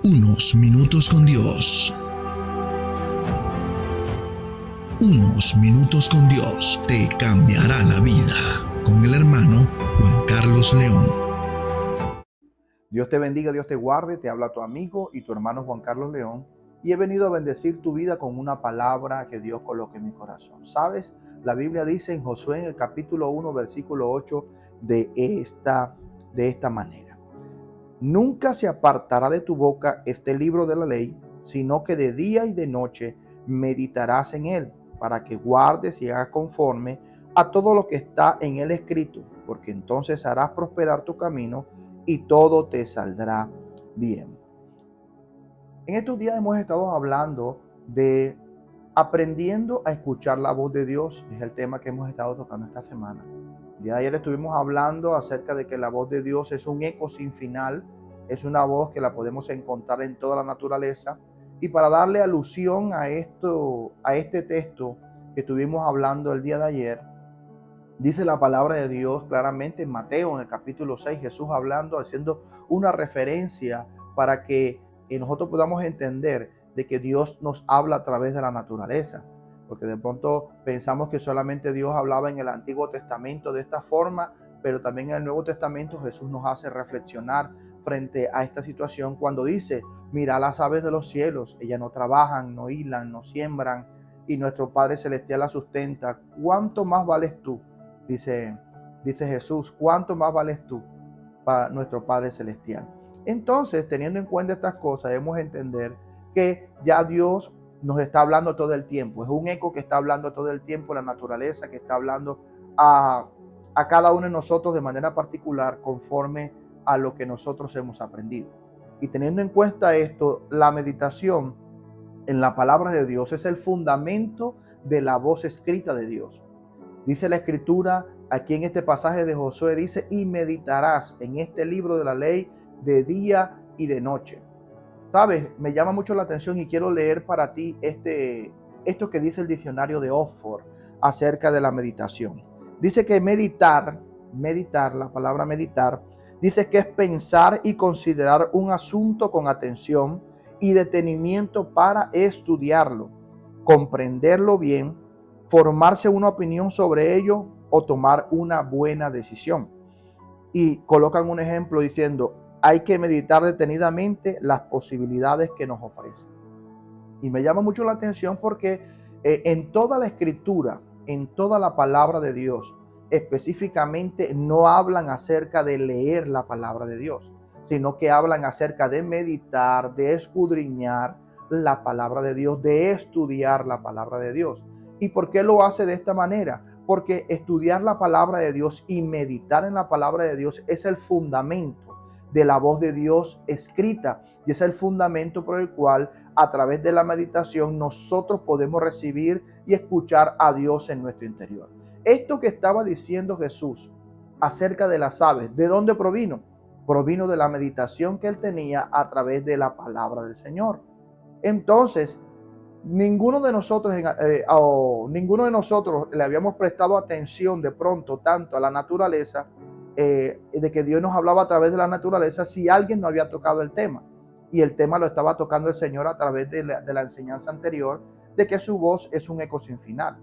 Unos minutos con Dios. Unos minutos con Dios te cambiará la vida. Con el hermano Juan Carlos León. Dios te bendiga, Dios te guarde, te habla tu amigo y tu hermano Juan Carlos León. Y he venido a bendecir tu vida con una palabra que Dios coloque en mi corazón. ¿Sabes? La Biblia dice en Josué, en el capítulo 1, versículo 8, de esta manera. Nunca se apartará de tu boca este libro de la ley, sino que de día y de noche meditarás en él, para que guardes y hagas conforme a todo lo que está en él escrito, porque entonces harás prosperar tu camino y todo te saldrá bien. En estos días hemos estado hablando de aprendiendo a escuchar la voz de Dios. Es el tema que hemos estado tocando esta semana. El día de ayer estuvimos hablando acerca de que la voz de Dios es un eco sin final, es una voz que la podemos encontrar en toda la naturaleza. Y para darle alusión a este texto que estuvimos hablando el día de ayer, dice la palabra de Dios claramente en Mateo, en el capítulo 6, Jesús hablando, haciendo una referencia para que nosotros podamos entender de que Dios nos habla a través de la naturaleza. Porque de pronto pensamos que solamente Dios hablaba en el Antiguo Testamento de esta forma, pero también en el Nuevo Testamento Jesús nos hace reflexionar frente a esta situación cuando dice: mira las aves de los cielos, ellas no trabajan, no hilan, no siembran, y nuestro Padre Celestial las sustenta. ¿Cuánto más vales tú? Dice Jesús, ¿cuánto más vales tú para nuestro Padre Celestial? Entonces, teniendo en cuenta estas cosas, debemos entender que ya Dios nos está hablando todo el tiempo. Es un eco que está hablando todo el tiempo, la naturaleza que está hablando a cada uno de nosotros de manera particular conforme a lo que nosotros hemos aprendido. Y teniendo en cuenta esto, la meditación en la palabra de Dios es el fundamento de la voz escrita de Dios. Dice la escritura aquí en este pasaje de Josué, dice: y meditarás en este libro de la ley de día y de noche. ¿Sabes? Me llama mucho la atención y quiero leer para ti esto que dice el diccionario de Oxford acerca de la meditación. Dice que meditar, la palabra meditar, dice que es pensar y considerar un asunto con atención y detenimiento para estudiarlo, comprenderlo bien, formarse una opinión sobre ello o tomar una buena decisión. Y colocan un ejemplo diciendo: hay que meditar detenidamente las posibilidades que nos ofrecen. Y me llama mucho la atención porque en toda la escritura, en toda la palabra de Dios, específicamente no hablan acerca de leer la palabra de Dios, sino que hablan acerca de meditar, de escudriñar la palabra de Dios, de estudiar la palabra de Dios. ¿Y por qué lo hace de esta manera? Porque estudiar la palabra de Dios y meditar en la palabra de Dios es el fundamento de la voz de Dios escrita, y es el fundamento por el cual a través de la meditación nosotros podemos recibir y escuchar a Dios en nuestro interior. Esto que estaba diciendo Jesús acerca de las aves, ¿de dónde provino? Provino de la meditación que él tenía a través de la palabra del Señor. Entonces, ninguno de nosotros le habíamos prestado atención de pronto tanto a la naturaleza, de que Dios nos hablaba a través de la naturaleza, si alguien no había tocado el tema. Y el tema lo estaba tocando el Señor a través de la enseñanza anterior, de que su voz es un eco sin final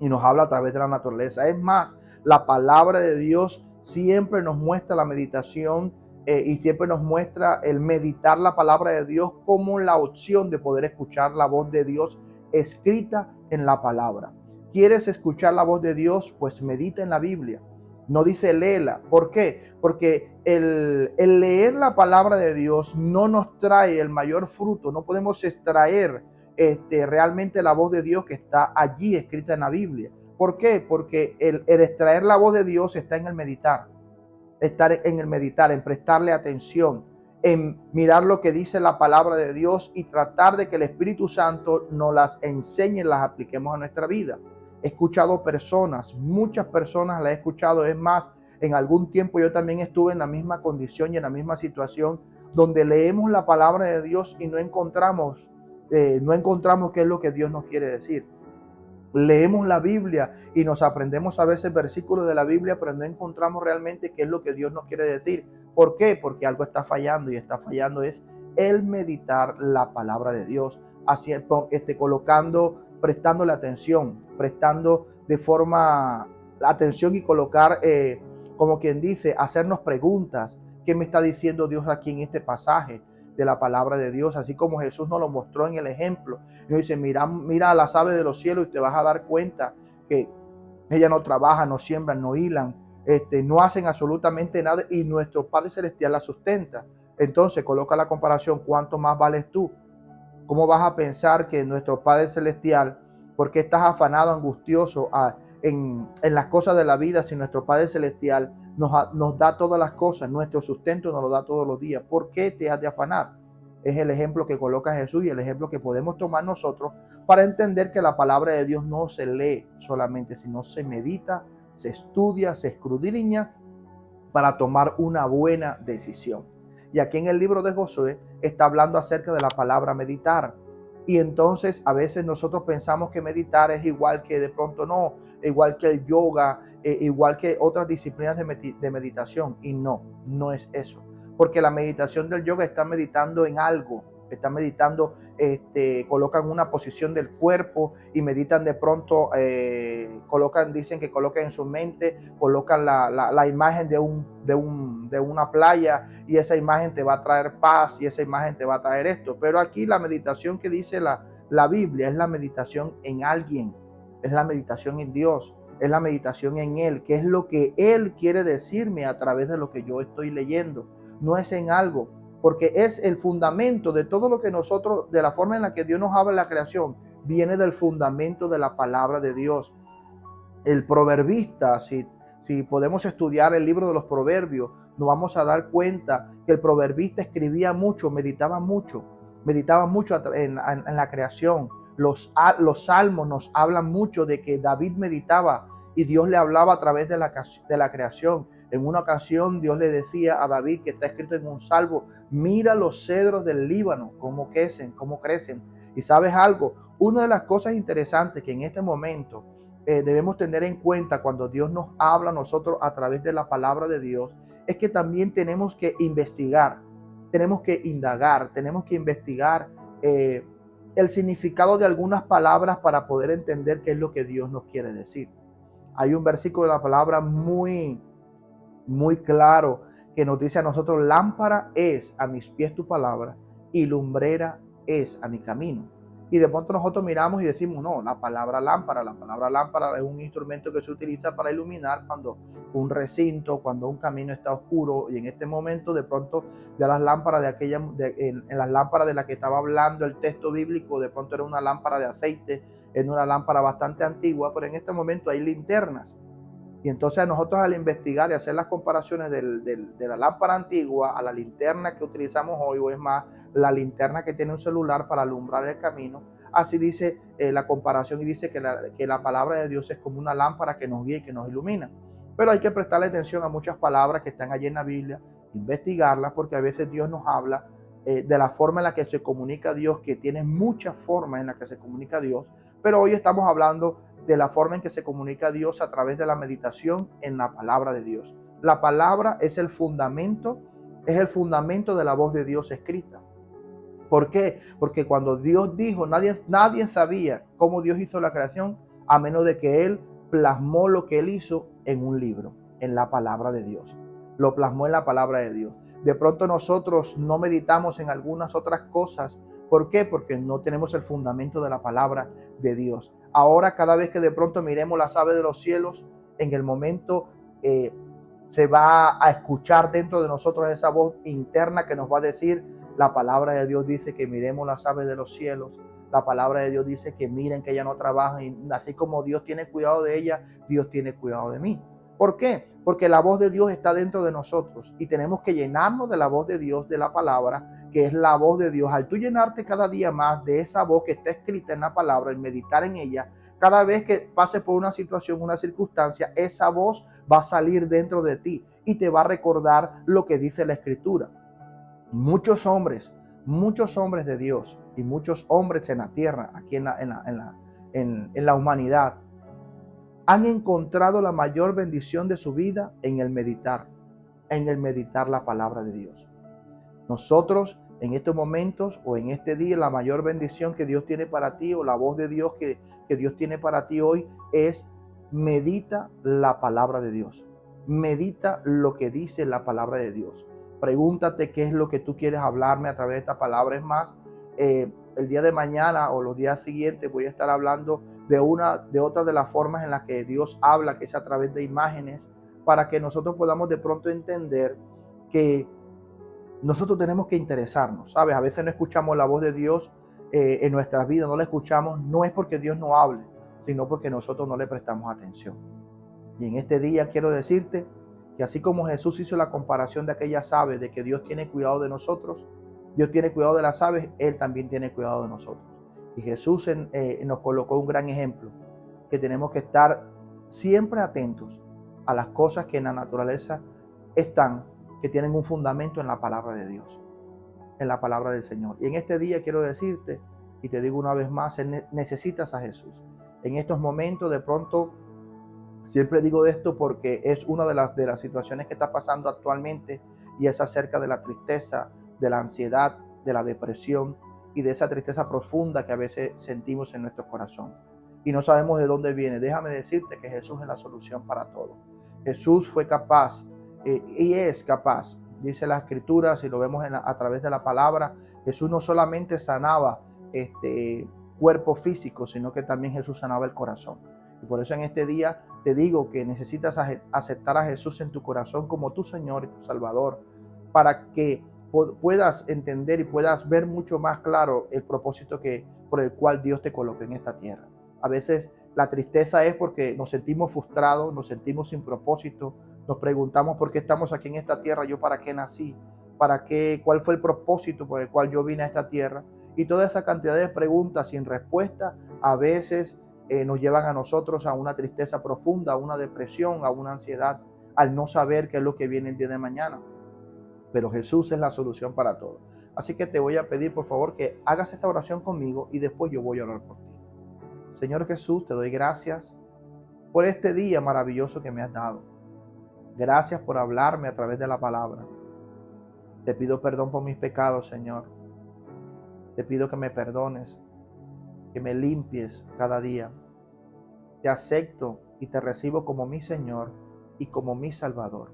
y nos habla a través de la naturaleza. Es más, la palabra de Dios siempre nos muestra la meditación y siempre nos muestra el meditar la palabra de Dios como la opción de poder escuchar la voz de Dios escrita en la palabra. ¿Quieres escuchar la voz de Dios? Pues medita en la Biblia. No dice léela. ¿Por qué? Porque el leer la palabra de Dios no nos trae el mayor fruto. No podemos extraer realmente la voz de Dios que está allí escrita en la Biblia. ¿Por qué? Porque el extraer la voz de Dios está en el meditar. Estar en el meditar, en prestarle atención, en mirar lo que dice la palabra de Dios y tratar de que el Espíritu Santo nos las enseñe y las apliquemos a nuestra vida. He escuchado personas, muchas personas las he escuchado. Es más, en algún tiempo yo también estuve en la misma condición y en la misma situación donde leemos la palabra de Dios y no encontramos qué es lo que Dios nos quiere decir. Leemos la Biblia y nos aprendemos a veces versículos de la Biblia, pero no encontramos realmente qué es lo que Dios nos quiere decir. ¿Por qué? Porque algo está fallando, y está fallando es el meditar la palabra de Dios, así, colocando, prestándole atención, prestando de forma atención y colocar, como quien dice, hacernos preguntas. ¿Qué me está diciendo Dios aquí en este pasaje de la palabra de Dios? Así como Jesús nos lo mostró en el ejemplo. Nos dice, mira a las aves de los cielos y te vas a dar cuenta que ellas no trabajan, no siembran, no hilan, no hacen absolutamente nada y nuestro Padre Celestial la sustenta. Entonces coloca la comparación, ¿cuánto más vales tú? ¿Cómo vas a pensar que nuestro Padre Celestial, por qué estás afanado, angustioso en las cosas de la vida, si nuestro Padre Celestial nos da todas las cosas, nuestro sustento nos lo da todos los días? ¿Por qué te has de afanar? Es el ejemplo que coloca Jesús y el ejemplo que podemos tomar nosotros para entender que la palabra de Dios no se lee solamente, sino se medita, se estudia, se escudriña para tomar una buena decisión. Y aquí en el libro de Josué está hablando acerca de la palabra meditar. Y entonces a veces nosotros pensamos que meditar es igual que de pronto no, igual que el yoga, igual que otras disciplinas de meditación. Y no, no es eso. Porque la meditación del yoga está meditando en algo, está meditando, colocan una posición del cuerpo y meditan de pronto, dicen que colocan en su mente, colocan la imagen de una playa y esa imagen te va a traer paz y esa imagen te va a traer esto. Pero aquí la meditación que dice la Biblia es la meditación en alguien, es la meditación en Dios, es la meditación en Él, que es lo que Él quiere decirme a través de lo que yo estoy leyendo. No es en algo, porque es el fundamento de todo lo que nosotros, de la forma en la que Dios nos habla en la creación, viene del fundamento de la palabra de Dios. El proverbista, si podemos estudiar el libro de los proverbios, nos vamos a dar cuenta que el proverbista escribía mucho, meditaba mucho en la creación. Los salmos nos hablan mucho de que David meditaba y Dios le hablaba a través de la creación. En una ocasión Dios le decía a David, que está escrito en un salmo, mira los cedros del Líbano, cómo crecen. Y sabes algo, una de las cosas interesantes que en este momento debemos tener en cuenta cuando Dios nos habla a nosotros a través de la palabra de Dios, es que también tenemos que investigar, tenemos que indagar, tenemos que investigar el significado de algunas palabras para poder entender qué es lo que Dios nos quiere decir. Hay un versículo de la palabra muy claro que nos dice a nosotros, lámpara es a mis pies tu palabra y lumbrera es a mi camino. Y de pronto nosotros miramos y decimos, no, la palabra lámpara es un instrumento que se utiliza para iluminar cuando un recinto, cuando un camino está oscuro. Y en este momento de pronto ya las lámparas en las lámparas de las que estaba hablando el texto bíblico, de pronto era una lámpara de aceite, era una lámpara bastante antigua, pero en este momento hay linternas. Y entonces nosotros, al investigar y hacer las comparaciones de la lámpara antigua a la linterna que utilizamos hoy, o es más, la linterna que tiene un celular para alumbrar el camino, así dice la comparación, y dice que la palabra de Dios es como una lámpara que nos guía y que nos ilumina. Pero hay que prestarle atención a muchas palabras que están allí en la Biblia, investigarlas, porque a veces Dios nos habla de la forma en la que se comunica Dios, que tiene muchas formas en las que se comunica Dios, pero hoy estamos hablando de la forma en que se comunica Dios a través de la meditación en la palabra de Dios. La palabra es el fundamento de la voz de Dios escrita. ¿Por qué? Porque cuando Dios dijo, nadie sabía cómo Dios hizo la creación, a menos de que Él plasmó lo que Él hizo en un libro, en la palabra de Dios. Lo plasmó en la palabra de Dios. De pronto nosotros no meditamos en algunas otras cosas. ¿Por qué? Porque no tenemos el fundamento de la palabra de Dios. Ahora, cada vez que de pronto miremos las aves de los cielos, en el momento se va a escuchar dentro de nosotros esa voz interna que nos va a decir, la palabra de Dios dice que miremos las aves de los cielos. La palabra de Dios dice que miren que ella no trabaja, y así como Dios tiene cuidado de ella, Dios tiene cuidado de mí. ¿Por qué? Porque la voz de Dios está dentro de nosotros y tenemos que llenarnos de la voz de Dios, de la palabra, que es la voz de Dios. Al tú llenarte cada día más de esa voz que está escrita en la palabra, el meditar en ella, cada vez que pases por una situación, una circunstancia, esa voz va a salir dentro de ti y te va a recordar lo que dice la Escritura. Muchos hombres de Dios y muchos hombres en la tierra, aquí en la humanidad, han encontrado la mayor bendición de su vida en el meditar la palabra de Dios. Nosotros En estos momentos o en este día, la mayor bendición que Dios tiene para ti, o la voz de Dios que Dios tiene para ti hoy, es: medita la palabra de Dios. Medita lo que dice la palabra de Dios. Pregúntate qué es lo que tú quieres hablarme a través de esta palabra. Es más, el día de mañana o los días siguientes voy a estar hablando de otra de las formas en las que Dios habla, que es a través de imágenes, para que nosotros podamos de pronto entender que nosotros tenemos que interesarnos, ¿sabes? A veces no escuchamos la voz de Dios en nuestras vidas, no la escuchamos, no es porque Dios no hable, sino porque nosotros no le prestamos atención. Y en este día quiero decirte que así como Jesús hizo la comparación de aquellas aves, de que Dios tiene cuidado de nosotros, Dios tiene cuidado de las aves, Él también tiene cuidado de nosotros. Y Jesús nos colocó un gran ejemplo, que tenemos que estar siempre atentos a las cosas que en la naturaleza están, que tienen un fundamento en la palabra de Dios, en la palabra del Señor. Y en este día quiero decirte, y te digo una vez más, necesitas a Jesús. En estos momentos, de pronto, siempre digo esto porque es una de las situaciones que está pasando actualmente, y es acerca de la tristeza, de la ansiedad, de la depresión y de esa tristeza profunda que a veces sentimos en nuestro corazón y no sabemos de dónde viene. Déjame decirte que Jesús es la solución para todo. Jesús fue capaz y es capaz, dice la Escritura, si lo vemos a través de la palabra, Jesús no solamente sanaba cuerpo físico, sino que también Jesús sanaba el corazón. Y por eso en este día te digo que necesitas aceptar a Jesús en tu corazón como tu Señor y tu Salvador, para que puedas entender y puedas ver mucho más claro el propósito por el cual Dios te colocó en esta tierra. A veces la tristeza es porque nos sentimos frustrados, nos sentimos sin propósito, nos preguntamos por qué estamos aquí en esta tierra, yo para qué nací, cuál fue el propósito por el cual yo vine a esta tierra. Y toda esa cantidad de preguntas sin respuesta a veces nos llevan a nosotros a una tristeza profunda, a una depresión, a una ansiedad, al no saber qué es lo que viene el día de mañana. Pero Jesús es la solución para todo. Así que te voy a pedir, por favor, que hagas esta oración conmigo y después yo voy a orar por ti. Señor Jesús, te doy gracias por este día maravilloso que me has dado. Gracias por hablarme a través de la palabra. Te pido perdón por mis pecados, Señor. Te pido que me perdones, que me limpies cada día. Te acepto y te recibo como mi Señor y como mi Salvador.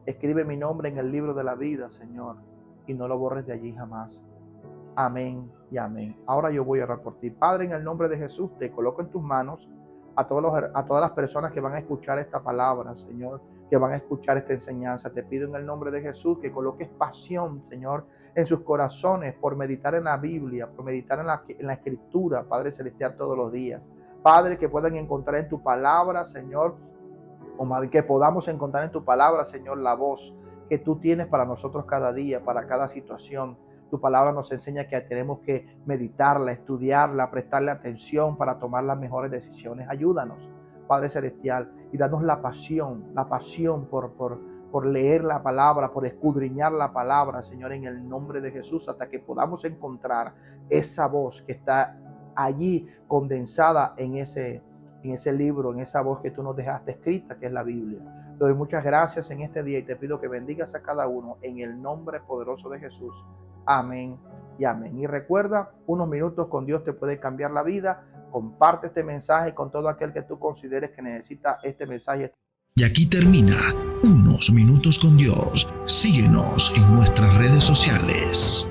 Escribe mi nombre en el libro de la vida, Señor, y no lo borres de allí jamás. Amén y amén. Ahora yo voy a orar por ti. Padre, en el nombre de Jesús, te coloco en tus manos a todas las personas que van a escuchar esta palabra, Señor, que van a escuchar esta enseñanza. Te pido en el nombre de Jesús que coloques pasión, Señor, en sus corazones por meditar en la Biblia, por meditar en la Escritura, Padre Celestial, todos los días. Padre, que puedan encontrar en tu palabra, Señor, que podamos encontrar en tu palabra, Señor, la voz que tú tienes para nosotros cada día, para cada situación. Tu palabra nos enseña que tenemos que meditarla, estudiarla, prestarle atención para tomar las mejores decisiones. Ayúdanos, Padre Celestial, y danos la pasión por leer la palabra, por escudriñar la palabra, Señor, en el nombre de Jesús, hasta que podamos encontrar esa voz que está allí condensada en ese libro, en esa voz que tú nos dejaste escrita, que es la Biblia. Te doy muchas gracias en este día y te pido que bendigas a cada uno en el nombre poderoso de Jesús. Amén y amén. Y recuerda, unos minutos con Dios te puede cambiar la vida. Comparte este mensaje con todo aquel que tú consideres que necesita este mensaje. Y aquí termina Unos Minutos con Dios. Síguenos en nuestras redes sociales.